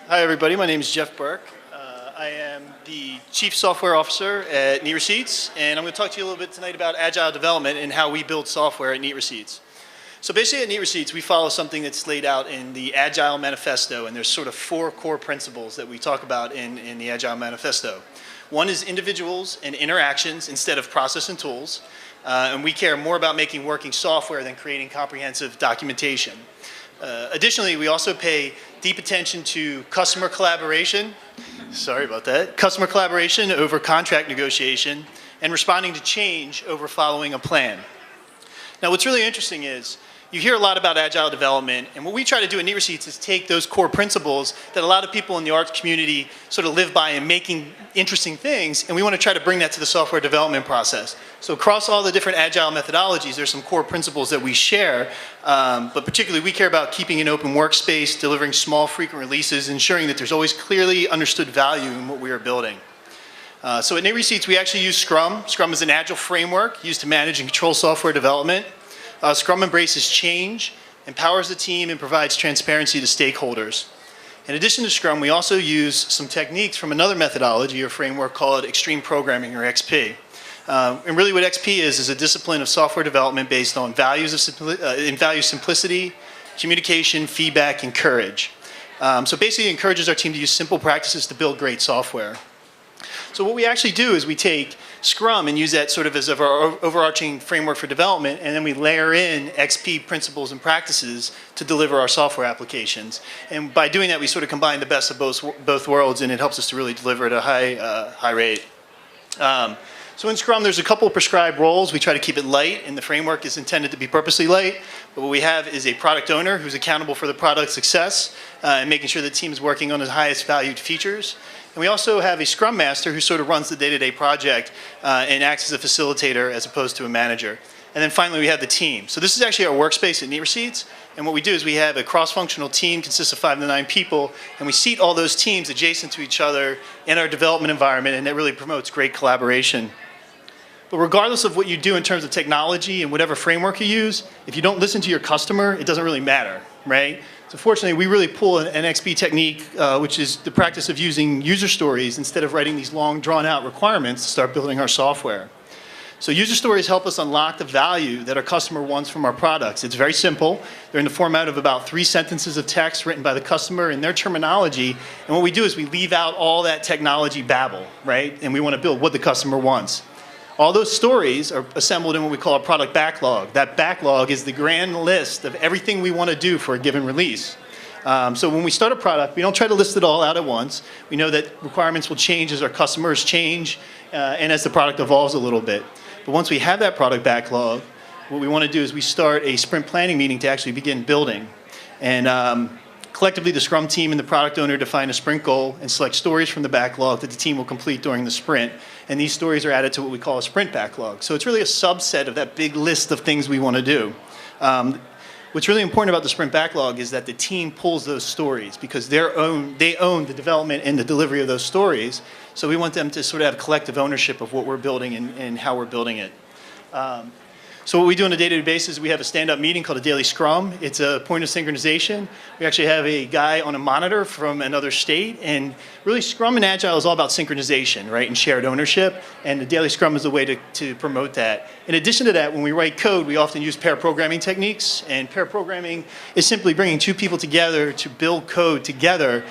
Hi everybody, my name is Jeff Burk. I am the Chief Software Officer at Neat Receipts, and I'm going to talk to you a little bit tonight about Agile Development and how we build software at Neat Receipts. So basically at Neat Receipts, we follow something that's laid out in the Agile Manifesto, and there's sort of 4 core principles that we talk about in the Agile Manifesto. One is individuals and interactions instead of process and tools, and we care more about making working software than creating comprehensive documentation. Additionally, we also pay deep attention to customer collaboration. Sorry about that. Customer collaboration over contract negotiation and responding to change over following a plan. Now, what's really interesting is you hear a lot about Agile development, and what we try to do at Neat Receipts is take those core principles that a lot of people in the arts community sort of live by in making interesting things, and we want to try to bring that to the software development process. So across all the different Agile methodologies, there's some core principles that we share, but particularly we care about keeping an open workspace, delivering small, frequent releases, ensuring that there's always clearly understood value in what we are building. So at Neat Receipts, we actually use Scrum. Scrum is an Agile framework used to manage and control software development. Scrum embraces change, empowers the team, and provides transparency to stakeholders. In addition to Scrum, we also use some techniques from another methodology or framework called Extreme Programming, or XP. And really what XP is a discipline of software development based on values of simplicity, communication, feedback, and courage. So basically it encourages our team to use simple practices to build great software. So what we actually do is we take Scrum and use that sort of as our overarching framework for development, and then we layer in XP principles and practices to deliver our software applications. And by doing that, we sort of combine the best of both worlds, and it helps us to really deliver at a high rate. So in Scrum, there's a couple of prescribed roles. We try to keep it light, and the framework is intended to be purposely light. But what we have is a product owner who's accountable for the product success and making sure the team is working on the highest valued features. And we also have a Scrum Master who sort of runs the day-to-day project and acts as a facilitator as opposed to a manager. And then finally, we have the team. So this is actually our workspace at Neat Receipts. And what we do is we have a cross-functional team consists of 5 to 9 people, and we seat all those teams adjacent to each other in our development environment, and that really promotes great collaboration. But regardless of what you do in terms of technology and whatever framework you use, if you don't listen to your customer, it doesn't really matter, right? So fortunately, we really pull an XP technique, which is the practice of using user stories instead of writing these long, drawn-out requirements to start building our software. So user stories help us unlock the value that our customer wants from our products. It's very simple. They're in the format of about 3 sentences of text written by the customer in their terminology. And what we do is we leave out all that technology babble, right? And we want to build what the customer wants. All those stories are assembled in what we call a product backlog. That backlog is the grand list of everything we want to do for a given release. So when we start a product, we don't try to list it all out at once. We know that requirements will change as our customers change and as the product evolves a little bit. But once we have that product backlog, what we want to do is we start a sprint planning meeting to actually begin building. And collectively, the Scrum team and the product owner define a sprint goal and select stories from the backlog that the team will complete during the sprint. And these stories are added to what we call a sprint backlog. So it's really a subset of that big list of things we want to do. What's really important about the sprint backlog is that the team pulls those stories because they own the development and the delivery of those stories. So we want them to sort of have collective ownership of what we're building and how we're building it. So what we do on a day-to-day basis, we have a stand-up meeting called a daily scrum. It's a point of synchronization. We actually have a guy on a monitor from another state, and really Scrum and Agile is all about synchronization, right, and shared ownership, and the daily scrum is a way to promote that. In addition to that, when we write code, we often use pair programming techniques, and pair programming is simply bringing 2 people together to build code together.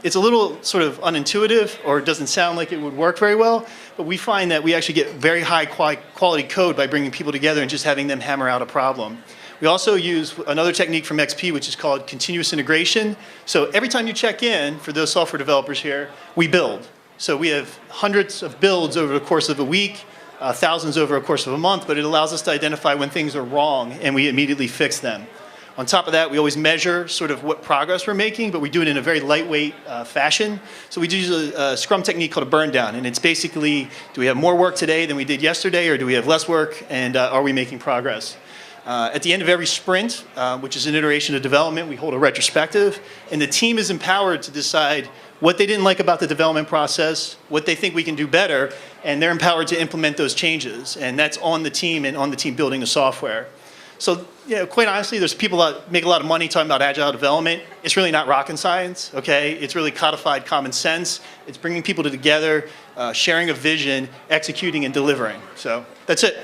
It's a little sort of unintuitive, or it doesn't sound like it would work very well, but we find that we actually get very high quality code by bringing people together and just having them hammer out a problem. We also use another technique from XP, which is called continuous integration. So every time you check in, for those software developers here, we build. So we have hundreds of builds over the course of a week, thousands over a course of a month, but it allows us to identify when things are wrong, and we immediately fix them. On top of that, we always measure sort of what progress we're making, but we do it in a very lightweight fashion. So we use a Scrum technique called a burn down, and it's basically, do we have more work today than we did yesterday, or do we have less work, and are we making progress? At the end of every sprint, which is an iteration of development, we hold a retrospective, and the team is empowered to decide what they didn't like about the development process, what they think we can do better, and they're empowered to implement those changes. And that's on the team and on the team building the software. So, quite honestly, there's people that make a lot of money talking about agile development. It's really not rocket science, okay? It's really codified common sense. It's bringing people together, sharing a vision, executing and delivering. So that's it.